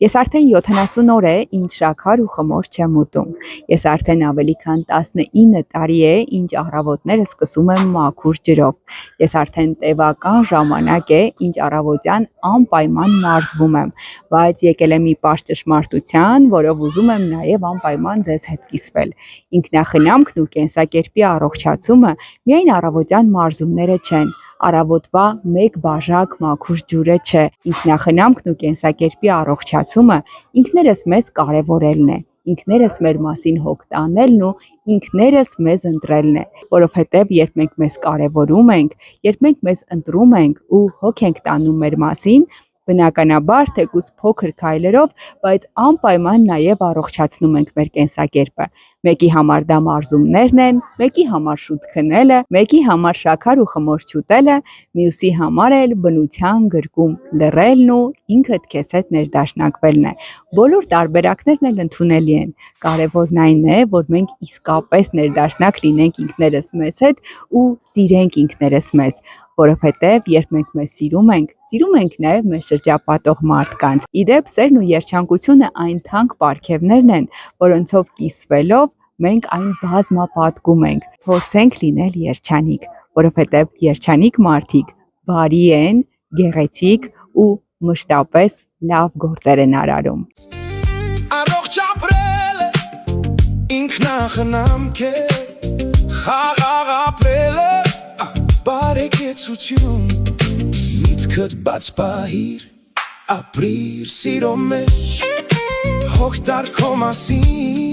Ես արդեն 70 օր է ինչ շաքար ու խմոր չեմ ուտում։ Ես արդեն ավելի քան 19 տարի է ինչ առավոտները սկսում եմ մաքուր ջրով։ Ես արդեն տևական ժամանակ է ինչ առավոտյան անպայման մարզվում եմ, բայց եկել է մի պարզ ճշմարտության, որով ուզում եմ նաև անպայման ձեզ հետ կիսվել։ Ինքնախնամքն ու կենսակերպի առողջացումը միայն առավոտյան մարզումները չեն։ Առավոտվա մեկ բաժակ մաքուր ջուրը չէ, ինքնախնամքն ու կենսակերպի առողջացումը ինքներս մեզ կարևորելն է, ինքներս մեր մասին հոգ տանելն ու ինքներս մեզ ընտրելն է, որովհետև երբ մենք մեզ կարևորում ենք, երբ մենք մեզ ընտրում ենք ու հոգ ենք տանում մեր մասին, բնականաբար թեկուզ փոքր քայլերով, բայց անպայման նաև առողջացնում ենք մեր կենսակերպը։ Մեկի համար դա մարզումներն են, մեկի համար շուտ քնելը, մեկի համար շաքար ու խմոր չուտելը, մյուսի համար էլ բնության գրկում լռելն ու ինքդ քեզ հետ ներդաշնակվելն է։ Բոլոր տարբերակներն էլ ընդունելի են։ Կարևորն այն է, որ մենք իսկապես ներդաշնակ լինենք ինքներս մեզ հետ ու սիրենք ինքներս մեզ, որովհետև երբ մենք մեզ սիրում ենք նաև մեզ շրջապատող մարդկանց։ Իդեպ սերն ու երջանկությունը այն թանկ պարգևներն են, որոնցով կիսվելով մենք այն բազմապատկում ենք։ Փորձենք լինել երջանիկ, որովհետև երջանիկ մարդիկ բարի են, գեղեցիկ ու մշտապես լավ գործեր են արարում։ Առողջ ապրել ինքնախնամք է, խաղաղ ապրել բարեկեցություն, միտքդ բաց պահիր, ապրիր սիրո մեջ, հոգ տար քո մասին,